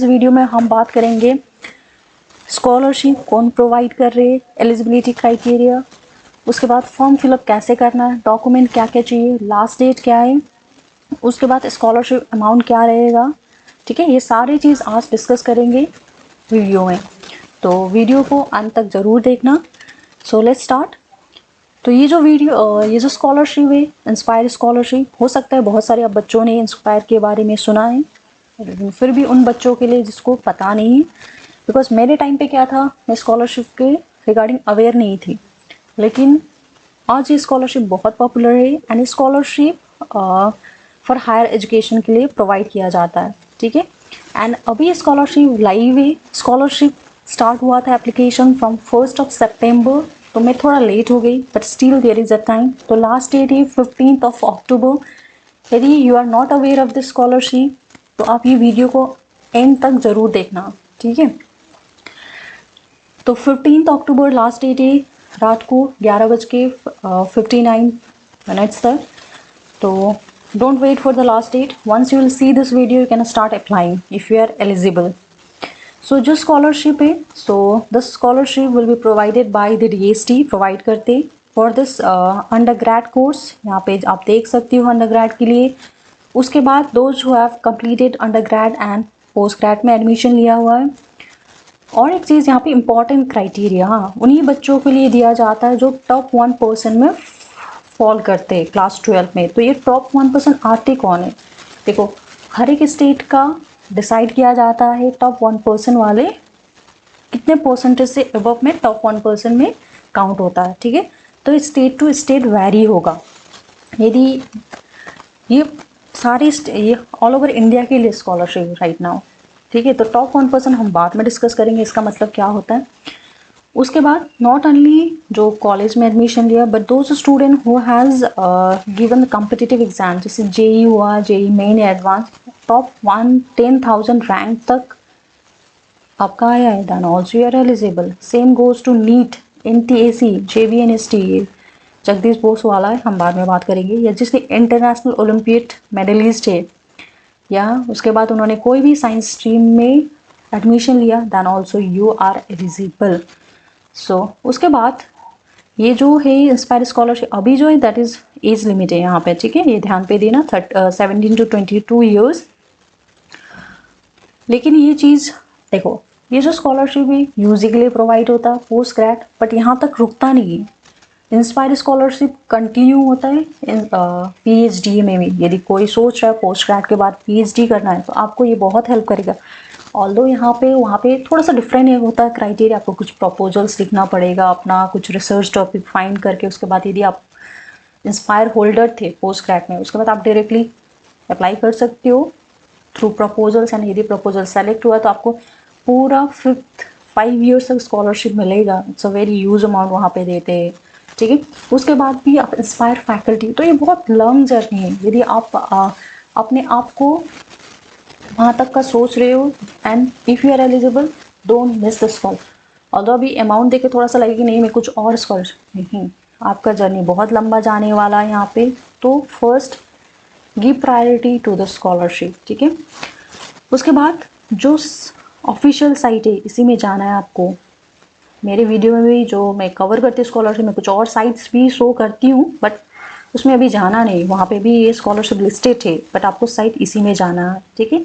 इस वीडियो में हम बात करेंगे स्कॉलरशिप कौन प्रोवाइड कर रहे हैं, एलिजिबिलिटी क्राइटेरिया, उसके बाद फॉर्म फिलअप कैसे करना है, डॉक्यूमेंट क्या क्या चाहिए, लास्ट डेट क्या है, उसके बाद स्कॉलरशिप अमाउंट क्या रहेगा। ठीक है, ये सारी चीज़ आज डिस्कस करेंगे वीडियो में, तो वीडियो को अंत तक ज़रूर देखना। So let's start. तो ये जो स्कॉलरशिप है, इंस्पायर स्कॉलरशिप, हो सकता है बहुत सारे अब बच्चों ने इंस्पायर के बारे में सुना है, फिर भी उन बच्चों के लिए जिसको पता नहीं है, बिकॉज मेरे टाइम पे क्या था, मैं स्कॉलरशिप के रिगार्डिंग अवेयर नहीं थी, लेकिन आज ये स्कॉलरशिप बहुत पॉपुलर है and scholarship for higher education के लिए प्रोवाइड किया जाता है। ठीक है, एंड अभी स्कॉलरशिप लाइव है। स्कॉलरशिप स्टार्ट हुआ था एप्लीकेशन फ्रॉम 1 सितंबर, तो मैं थोड़ा लेट हो गई, but still there is a time. तो लास्ट डेट है 15 अक्टूबर। यदि you are not aware of this scholarship तो आप ये वीडियो को एंड तक ज़रूर देखना। ठीक है, तो 15 अक्टूबर लास्ट डेट है, रात को 11:59 तक। तो don't wait for the last date, once you will see this video you can start applying if you are eligible. So जो स्कॉलरशिप है, so the scholarship will be provided by the DST, provide करते for this undergrad course. यहाँ पे आप देख सकते हो under grade के लिए। उसके बाद those who have completed under grade and post grade में एडमिशन लिया हुआ है। और एक चीज़ यहाँ पे इम्पॉर्टेंट क्राइटेरिया, हाँ, उन्हीं बच्चों के लिए दिया जाता है जो टॉप 1% में फॉल करते हैं क्लास 12 में। तो ये टॉप 1% आते कौन है? देखो, हर एक स्टेट का डिसाइड किया जाता है टॉप 1% वाले कितने परसेंटेज से अबव में टॉप 1% में काउंट होता है। ठीक है, तो स्टेट टू स्टेट वैरी होगा। यदि ये ये ऑल ओवर इंडिया के लिए स्कॉलरशिप राइट नाउ। ठीक है, तो टॉप 1% हम बाद में डिस्कस करेंगे इसका मतलब क्या होता है। उसके बाद नॉट ओनली जो कॉलेज में एडमिशन लिया, but those student who has given competitive exam, जैसे जेई हुआ, JEE main advanced, top 10,000 rank तक आपका आया है, then also you are eligible. Same goes to NEET, NTAC, JVNST, Jagdish Bose वाला है, हम बाद में बात करेंगे, या जिसने इंटरनेशनल ओलंपियड मेडलिस्ट है, या उसके बाद उन्होंने कोई भी साइंस स्ट्रीम में एडमिशन लिया, then also you are eligible. So उसके बाद ये जो है इंस्पायर स्कॉलरशिप अभी जो है दैट इज एज लिमिट है यहाँ पे। ठीक है, ये ध्यान पे देना, 17 to 22 ईयर्स। लेकिन ये चीज़ देखो, ये जो स्कॉलरशिप है यूजी के लिए प्रोवाइड होता है, पोस्ट ग्रेड, बट यहाँ तक रुकता नहीं है। इंस्पायर स्कॉलरशिप कंटिन्यू होता है PhD में भी। यदि कोई सोच रहा है पोस्ट ग्रेड के बाद PhD करना है तो आपको ये बहुत हेल्प करेगा। ऑल्दो यहाँ पे वहाँ पे थोड़ा सा डिफरेंट होता है क्राइटेरिया, आपको कुछ प्रपोजल्स लिखना पड़ेगा अपना, कुछ रिसर्च टॉपिक फाइंड करके, उसके बाद यदि आप इंस्पायर होल्डर थे पोस्ट ग्रेड में, उसके बाद आप डायरेक्टली अप्लाई कर सकते हो थ्रू प्रपोजल्स। एंड यदि प्रपोजल सेलेक्ट हुआ तो आपको पूरा 5 ईयर्स तक स्कॉलरशिप मिलेगा। It's a very huge amount वहाँ पे देते हैं। ठीक है, उसके बाद भी आप इंस्पायर फैकल्टी, तो ये बहुत लॉन्ग जर्नी है। यदि आप अपने आप को वहाँ तक का सोच रहे हो and if you are eligible, don't miss this call. Although अभी अमाउंट देके थोड़ा सा लगेगा नहीं मैं कुछ और स्कॉलरशिप, नहीं, आपका जर्नी बहुत लंबा जाने वाला है यहाँ पे। तो first give priority to the scholarship. ठीक है, उसके बाद जो ऑफिशियल साइट है इसी में जाना है आपको। मेरे वीडियो में भी जो मैं कवर करती हूँ स्कॉलरशिप में कुछ और साइट्स भी शो करती हूँ, बट उसमें अभी जाना नहीं, वहाँ पे भी ये स्कॉलरशिप लिस्टेड है, बट आपको साइट इसी में जाना है। ठीक है,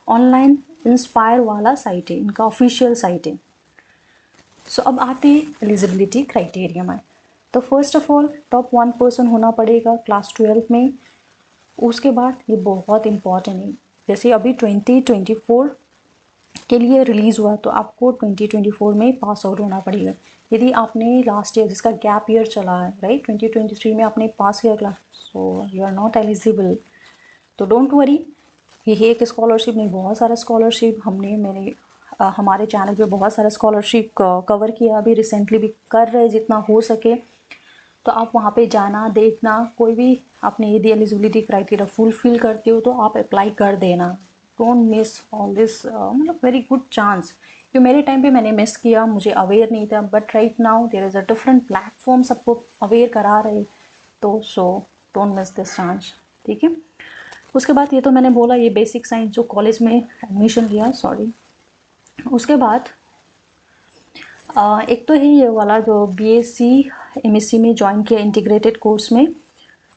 ऑनलाइन इंस्पायर वाला साइट है, इनका ऑफिशियल साइट है। सो अब आते हैं एलिजिबिलिटी क्राइटेरिया में। तो फर्स्ट ऑफ ऑल टॉप 1% होना पड़ेगा क्लास 12 में। उसके बाद ये बहुत इम्पॉर्टेंट है, जैसे अभी 2024 के लिए रिलीज़ हुआ तो आपको 2024 में पास आउट होना पड़ेगा। यदि आपने लास्ट ईयर जिसका गैप ईयर चला है राइट, 2023 में आपने पास किया class, so you are not eligible. तो डोंट वरी, ये एक स्कॉलरशिप नहीं, बहुत सारा स्कॉलरशिप हमारे चैनल पे बहुत सारा स्कॉलरशिप कवर किया, अभी रिसेंटली भी कर रहे जितना हो सके। तो आप वहाँ पे जाना, देखना, कोई भी आपने यदि एलिजिबिलिटी क्राइटेरिया फुलफिल करते हो तो आप अप्लाई कर देना। डोंट मिस ऑल दिस, मतलब वेरी गुड चांस। क्योंकि मेरे टाइम पे मैंने मिस किया, मुझे अवेयर नहीं था, but right now there is a different platform सबको अवेयर करा रहे, तो so don't miss this chance. ठीक है, उसके बाद ये तो मैंने बोला ये बेसिक साइंस जो कॉलेज में एडमिशन लिया, सॉरी उसके बाद एक तो है ये वाला जो बीएससी एमएससी में ज्वाइन किया इंटीग्रेटेड कोर्स में।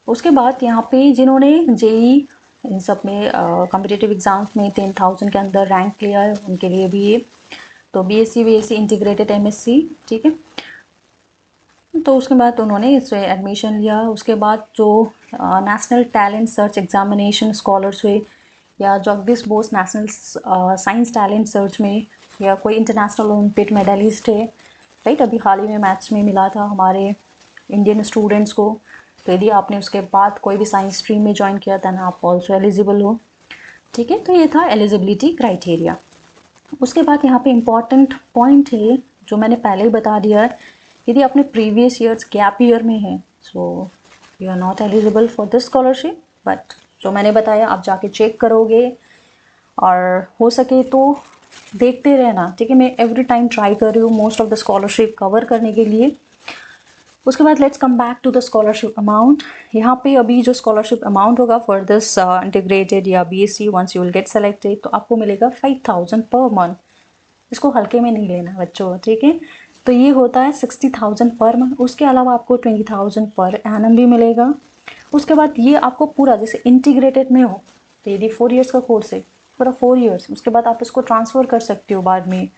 उसके बाद यहाँ पे जिन्होंने जेई इन सब में कॉम्पिटिटिव एग्जाम्स में 10,000 के अंदर रैंक लिया है उनके लिए भी ये, तो बीएससी बीएससी इंटीग्रेटेड एमएससी, ठीक है। तो उसके बाद उन्होंने इसमें एडमिशन लिया। उसके बाद जो national talent search examination scholars हुए या Jagdish Bose national science talent search में, या कोई इंटरनेशनल ओलंपिक मेडलिस्ट है, राइट, अभी हाल ही में मैथ्स में मिला था हमारे इंडियन स्टूडेंट्स को, तो यदि आपने उसके बाद कोई भी साइंस स्ट्रीम में ज्वाइन किया था ना, आप ऑल्सो एलिजिबल हो, ठीक है। तो ये था एलिजिबिलिटी क्राइटेरिया। उसके बाद यहाँ पे इम्पॉर्टेंट पॉइंट है जो मैंने पहले ही बता दिया है, यदि आपने प्रीवियस ईयर्स गैप ईयर में है so you are not eligible for this scholarship. But जो मैंने बताया आप जाके चेक करोगे और हो सके तो देखते रहना, ठीक है। मैं एवरी टाइम ट्राई कर रही हूँ most of the scholarship cover करने के लिए। उसके बाद let's come back to the scholarship amount. यहाँ पे अभी जो स्कॉलरशिप अमाउंट होगा फॉर दिस इंटीग्रेटेड या BSc once you will get selected, तो आपको मिलेगा 5,000 पर मंथ। इसको हल्के में नहीं लेना बच्चों, ठीक है। तो ये होता है 60,000 पर मंथ। उसके अलावा आपको 20,000 पर एनम भी मिलेगा। उसके बाद ये आपको पूरा जैसे इंटीग्रेटेड में हो, तो यदि 4 इयर्स का कोर्स है, पूरा 4 इयर्स, उसके बाद आप इसको ट्रांसफ़र कर सकते हो बाद में।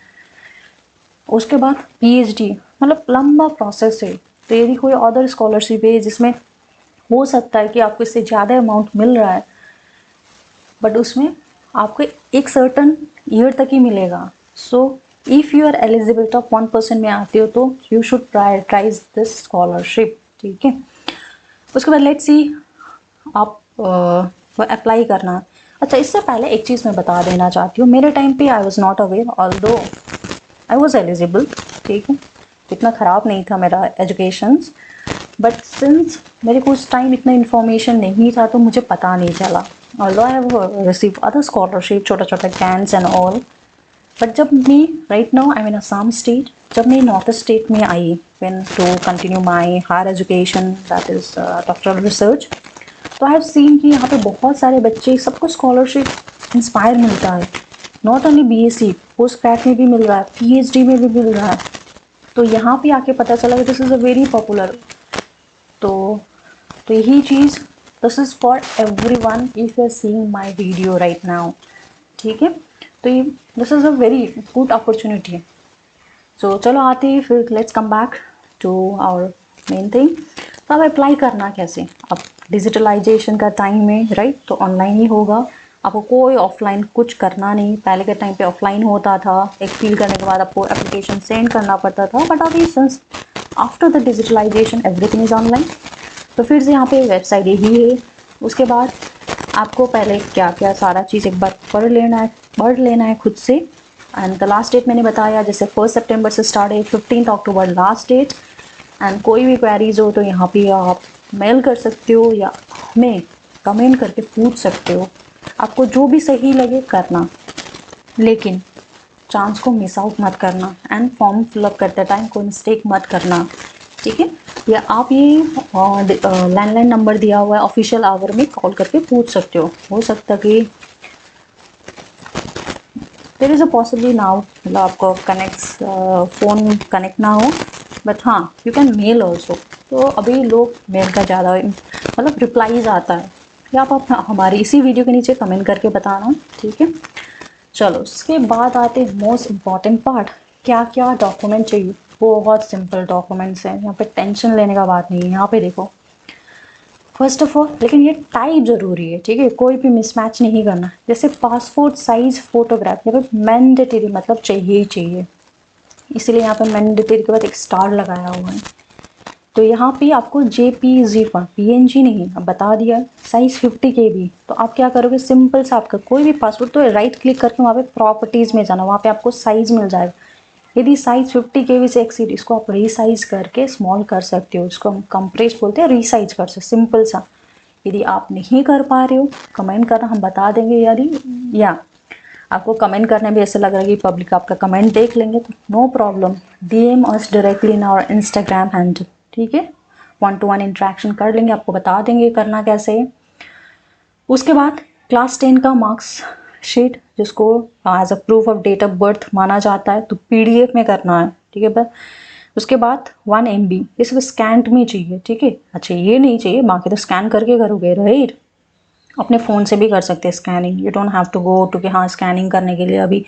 उसके बाद पीएचडी, मतलब लंबा प्रोसेस है। तो यदि कोई अदर स्कॉलरशिप है जिसमें हो सकता है कि आपको इससे ज़्यादा अमाउंट मिल रहा है, बट उसमें आपको एक सर्टन ईयर तक ही मिलेगा। So if you are eligible top 1% में आते हो तो you should prioritise this scholarship, ठीक है। उसके बाद लेट्स सी आप अप्लाई करना। अच्छा, इससे पहले एक चीज़ मैं बता देना चाहती हूँ, मेरे टाइम पे I was not aware although I was eligible, ठीक है। इतना ख़राब नहीं था मेरा एजुकेशंस, बट सिंस मेरे को उस टाइम इतना इन्फॉर्मेशन नहीं था तो मुझे पता नहीं चला। Although I have receive other scholarship, छोटा छोटा कैंस एंड ऑल, बट जब मैं right now I mean Assam state, जब मैं नॉर्थ स्टेट में I when to continue my higher education that is doctoral research, तो आई हैव सीन कि यहाँ पे बहुत सारे बच्चे, सबको स्कॉलरशिप इंस्पायर मिलता है। Not only BSc, post grade में भी मिल रहा है, पीएचडी में भी मिल रहा है। तो यहाँ पे आके पता चला कि this is a very popular. तो यही चीज़, this is for everyone if you are seeing my video right now, ठीक है। तो ये this is a very good opportunity. So चलो आते ही फिर let's come back to our main thing. तो अब अप्लाई करना कैसे? अब डिजिटलाइजेशन का टाइम है, राइट, तो ऑनलाइन ही होगा। आपको कोई ऑफलाइन कुछ करना नहीं। पहले के टाइम पे ऑफलाइन होता था, एक फिल करने के बाद आपको एप्लीकेशन सेंड करना पड़ता था, बट अभी since after the digitalisation everything is online. तो फिर से यहाँ पे वेबसाइट यही है। उसके बाद आपको पहले क्या क्या सारा चीज़ एक बार पढ़ लेना है खुद से। एंड द लास्ट डेट मैंने बताया, जैसे 1 सितंबर से स्टार्ट है, 15 अक्टूबर लास्ट डेट। एंड कोई भी क्वेरीज हो तो यहाँ पे आप मेल कर सकते हो या हमें कमेंट करके पूछ सकते हो। आपको जो भी सही लगे करना, लेकिन चांस को मिस आउट मत करना। एंड फॉर्म फिलअप करते टाइम कोई मिस्टेक मत करना, ठीक है। या आप ये लैंडलाइन नंबर दिया हुआ है ऑफिशियल आवर में कॉल करके पूछ सकते हो सकता कि there is a possibly now मतलब आपको फ़ोन कनेक्ट ना हो, बट हाँ यू कैन मेल ऑल्सो। तो अभी लोग मेल का ज़्यादा मतलब रिप्लाईज आता है, या आप हमारी इसी वीडियो के नीचे कमेंट करके बताना, ठीक है। चलो उसके बाद आते हैं मोस्ट इम्पॉर्टेंट पार्ट, क्या क्या डॉक्यूमेंट चाहिए। बहुत सिंपल डॉक्यूमेंट्स हैं, यहाँ पे टेंशन लेने का बात नहीं है। यहाँ पे देखो, फर्स्ट ऑफ ऑल, लेकिन ये टाइप ज़रूरी है, ठीक है, कोई भी मिसमैच नहीं करना। जैसे पासपोर्ट साइज फोटोग्राफ यहाँ पे मैंडेटरी, मतलब चाहिए ही चाहिए, इसीलिए यहाँ पे मैंडेटरी के बाद एक स्टार लगाया हुआ है। तो यहाँ पे आपको जेपीजी फॉर्म, पीएनजी नहीं, अब बता दिया, साइज 50 KB। तो आप क्या करोगे, सिंपल सा आपका कोई भी पासपोर्ट, तो राइट क्लिक करके वहाँ पे प्रॉपर्टीज़ में जाना, वहाँ पे आपको साइज़ मिल जाएगा। यदि साइज 50 KB से एक्सीड, इसको आप रीसाइज करके स्मॉल कर सकते हो, इसको हम कंप्रेस बोलते हैं, रीसाइज कर सकते, सिंपल सा। यदि आप नहीं कर पा रहे हो कमेंट करना, हम बता देंगे। यदि या आपको कमेंट करने में ऐसा लग रहा है कि पब्लिक आपका कमेंट देख लेंगे, तो no problem, DM us directly in our Instagram handle, ठीक है। 1-to-1 इंट्रैक्शन कर लेंगे, आपको बता देंगे करना कैसे है। उसके बाद क्लास 10 का मार्क्स मार्कशीट जिसको as a proof of date of birth माना जाता है, तो PDF में करना है, ठीक है। बस उसके बाद 1 MB ये सब स्कैंड में चाहिए, ठीक है। अच्छा ये नहीं चाहिए, बाकी तो स्कैन करके करोगे, राइट। अपने फ़ोन से भी कर सकते हैं scanning, you don't have to go to कि हाँ स्कैनिंग करने के लिए अभी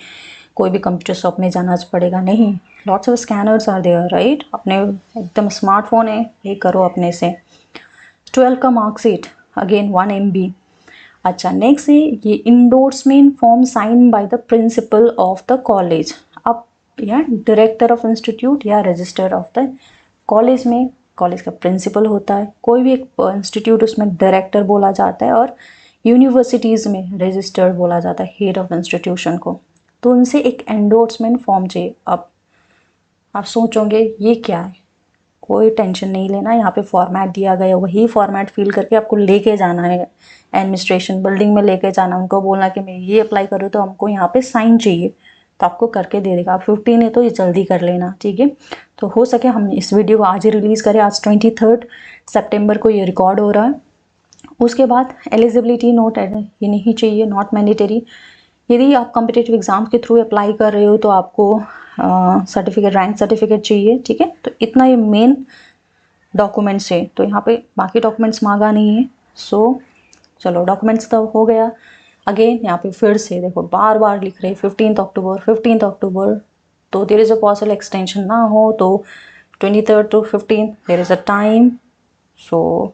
कोई भी कंप्यूटर शॉप में जाना पड़ेगा, नहीं। Lots of scanners are there, right. अपने एकदम स्मार्टफोन है, ये करो अपने से। 12 का मार्कशीट अगेन 1 MB। अच्छा नेक्स्ट है ये endorsement form sign by the principal of the college. अब या डायरेक्टर ऑफ इंस्टीट्यूट या रजिस्टर ऑफ द कॉलेज में कॉलेज का प्रिंसिपल होता है, कोई भी एक इंस्टीट्यूट उसमें डायरेक्टर बोला जाता है, और यूनिवर्सिटीज़ में रजिस्टर्ड बोला जाता है हेड ऑफ इंस्टीट्यूशन को। तो उनसे एक एंडोर्समेंट फॉर्म चाहिए। अब आप सोचोगे ये क्या है, कोई टेंशन नहीं लेना, यहाँ पे फॉर्मेट दिया गया, वही फॉर्मेट फिल करके आपको लेके जाना है एडमिनिस्ट्रेशन बिल्डिंग में लेके जाना, उनको बोलना कि मैं ये अप्लाई करूँ तो हमको यहाँ पे साइन चाहिए, तो आपको करके दे देगा। आप 15 है तो ये जल्दी कर लेना, ठीक है। तो हो सके हम इस वीडियो को आज ही रिलीज़ करें, आज 23 सितंबर को ये रिकॉर्ड हो रहा है। उसके बाद एलिजिबिलिटी नोट ये नहीं चाहिए, नॉट मैंडेटरी। यदि आप कॉम्पिटिटिव एग्जाम के थ्रू अप्लाई कर रहे हो तो आपको सर्टिफिकेट, रैंक सर्टिफिकेट चाहिए, ठीक है। तो इतना ये मेन डॉक्यूमेंट्स है, तो यहाँ पे बाकी डॉक्यूमेंट्स मांगा नहीं है। सो चलो डॉक्यूमेंट्स तो हो गया। अगेन यहाँ पे फिर से देखो बार बार लिख रहे 15 अक्टूबर, तो there is a possible extension ना हो तो 23 to 15 there is a time, so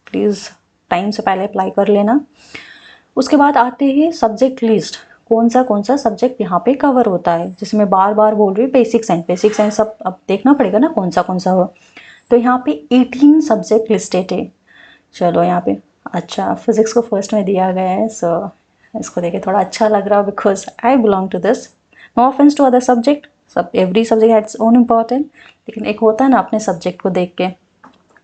please time से पहले अप्लाई कर लेना। उसके बाद आते हैं सब्जेक्ट लिस्ट, कौन सा सब्जेक्ट यहाँ पे कवर होता है, जिसमें बार बार बोल रही हूँ बेसिक साइंस अब देखना पड़ेगा ना कौन सा हो। तो यहाँ पे 18 सब्जेक्ट लिस्टेड है। चलो यहाँ पे अच्छा फिजिक्स को फर्स्ट में दिया गया है, सो इसको देखे थोड़ा अच्छा लग रहा है because I belong to this. No offence to other subject, सब every subject has own important, लेकिन एक होता है ना अपने सब्जेक्ट को देख के।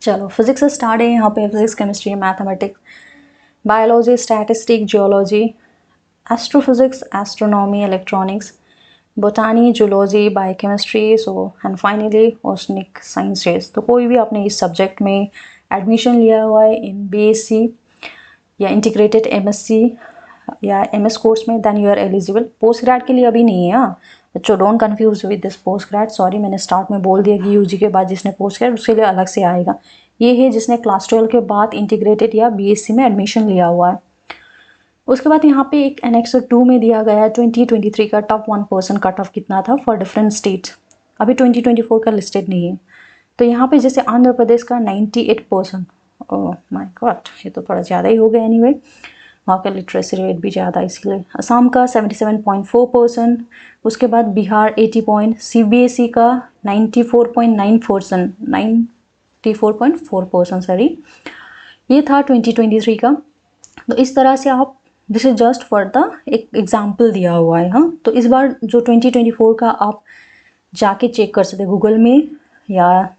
चलो फिजिक्स से स्टार्ट है, यहाँ पे physics, chemistry, mathematics, biology, statistic, geology, astrophysics, astronomy, electronics, बोटानी, zoology, biochemistry, so and finally oceanic sciences. तो कोई भी आपने इस सब्जेक्ट में एडमिशन लिया हुआ है इन BSc या इंटीग्रेटेड MSc या MS कोर्स में, then you are eligible. Post grade के लिए अभी नहीं है, हाँ बच्चों don't confuse with this post grade, sorry मैंने स्टार्ट में बोल दिया कि UG के बाद जिसने पोस्ट ग्रेड उसके लिए अलग से आएगा। ये है जिसने क्लास 12 के बाद इंटीग्रेटेड या BSc में एडमिशन लिया हुआ है। उसके बाद यहाँ पे एक एनेक्सर 2 में दिया गया है 2023 का टॉप 1% कट ऑफ कितना था फॉर डिफरेंट स्टेट, अभी 2024 का लिस्टेड नहीं है। तो यहाँ पे जैसे आंध्र प्रदेश का 98%, ओह माय गॉड ये तो थोड़ा ज़्यादा ही हो गया, एनीवे वहाँ का लिटरेसी रेट भी ज़्यादा इसीलिए। असम का 77.4%, उसके बाद बिहार 80 पॉइंट, CBSE का 94.9%, 94.4%, सॉरी ये था 2023 का। तो इस तरह से आप, this is just for the एक एग्जाम्पल दिया हुआ है, हाँ। तो इस बार जो 2024 का आप जाके चेक कर सकते गूगल में, या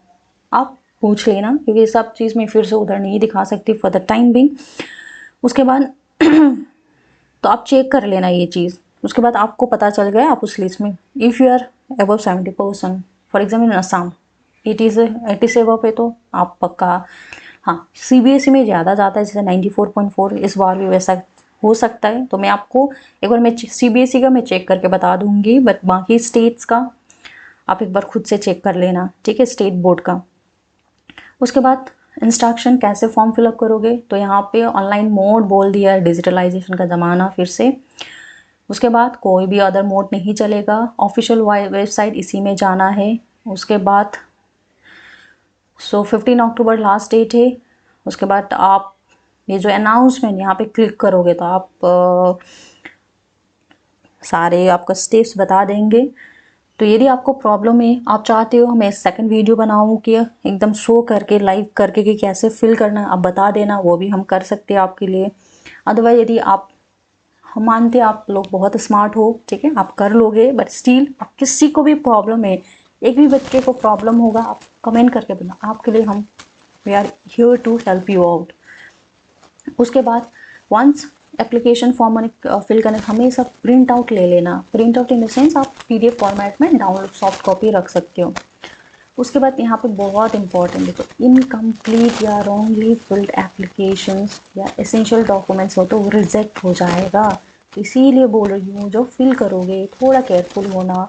आप पूछ लेना क्योंकि सब चीज़ में फिर से उधर नहीं दिखा सकती फॉर द टाइम बिंग। उसके बाद तो आप चेक कर लेना ये चीज़, उसके बाद आपको पता चल गया आप उस लिस्ट में if you are above 70%, for example in Assam 80 से अबव है तो आप पक्का, हाँ CBSE में ज़्यादा जाता है जैसे 94.4, इस बार भी वैसा हो सकता है। तो मैं आपको एक बार मैं CBSE का मैं चेक करके बता दूंगी, बट बाकी स्टेट्स का आप एक बार खुद से चेक कर लेना, ठीक है, स्टेट बोर्ड का। उसके बाद इंस्ट्रक्शन कैसे फॉर्म फिलअप करोगे, तो यहाँ पे ऑनलाइन मोड बोल दिया है, डिजिटलाइजेशन का ज़माना फिर से। उसके बाद कोई भी अदर मोड नहीं चलेगा, ऑफिशियल वेबसाइट इसी में जाना है। उसके बाद 15 अक्टूबर लास्ट डेट है। उसके बाद आप ये जो अनाउंसमेंट यहाँ पे क्लिक करोगे तो आप सारे आपका स्टेप्स बता देंगे। तो यदि आपको प्रॉब्लम है, आप चाहते हो मैं सेकंड वीडियो बनाऊँ कि एकदम शो करके लाइव करके कि कैसे फिल करना आप बता देना, वो भी हम कर सकते हैं आपके लिए। अदरवाइज यदि आप, हम मानते हैं आप लोग बहुत स्मार्ट हो, ठीक है आप कर लोगे, बट स्टिल आप किसी को भी प्रॉब्लम है, एक भी बच्चे को प्रॉब्लम होगा आप कमेंट करके बताना, आपके लिए हम we are here to help you out. उसके बाद वंस एप्लीकेशन फॉर्म फिल करने हमेशा प्रिंट आउट ले लेना, print out in the sense आप PDF फॉर्मेट में डाउनलोड सॉफ्ट कॉपी रख सकते हो। उसके बाद यहाँ पे बहुत इंपॉर्टेंट देखो, इनकम्प्लीट या रॉन्गली फिल्ड एप्लीकेशंस या एसेंशियल डॉक्यूमेंट्स हो तो वो रिजेक्ट हो जाएगा, इसीलिए बोल रही हूँ, जो फील करोगे थोड़ा केयरफुल होना।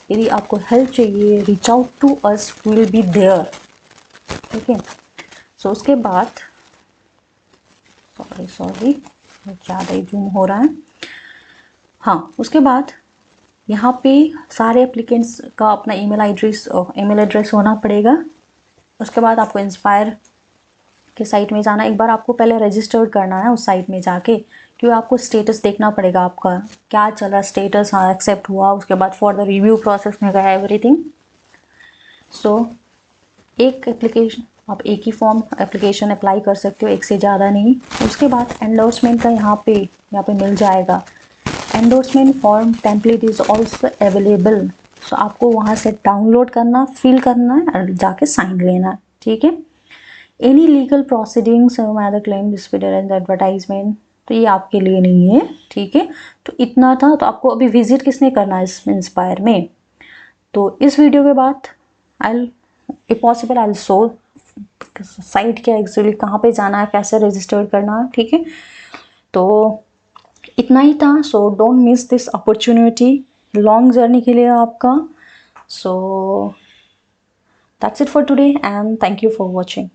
यदि आपको हेल्प चाहिए, reach out to us, will be there. ठीक है। सो उसके बाद सॉरी ज़्यादा ही जूम हो रहा है। हाँ, उसके बाद यहाँ पे सारे एप्लीकेंट्स का अपना ईमेल एड्रेस होना पड़ेगा। उसके बाद आपको इंस्पायर के साइट में जाना, एक बार आपको पहले रजिस्टर्ड करना है उस साइट में जाके, क्योंकि आपको स्टेटस देखना पड़ेगा आपका क्या चल रहा है, स्टेटस हाँ एक्सेप्ट हुआ, उसके बाद फॉर द रिव्यू प्रोसेस में गया एवरीथिंग। सो एक एप्लीकेशन आप एक ही फॉर्म एप्लीकेशन अप्लाई कर सकते हो, एक से ज़्यादा नहीं। उसके बाद एंडोर्समेंट का यहाँ पे मिल जाएगा। Endorsement form template is also available. So आपको वहाँ से डाउनलोड करना, फिल करना है और जाके साइन लेना है। ठीक है। Any legal proceedings the claim disputed and advertisement, तो ये आपके लिए नहीं है। ठीक है। तो इतना था। तो आपको अभी विजिट किसने करना है इस इंस्पायर में, तो इस वीडियो के बाद I if possible I show site क्या एक्चुअली कहाँ पे जाना है, कैसे रजिस्टर करना है। ठीक है। तो इतना ही था। सो don't miss this opportunity long journey के लिए आपका। So that's it for today and thank you for watching.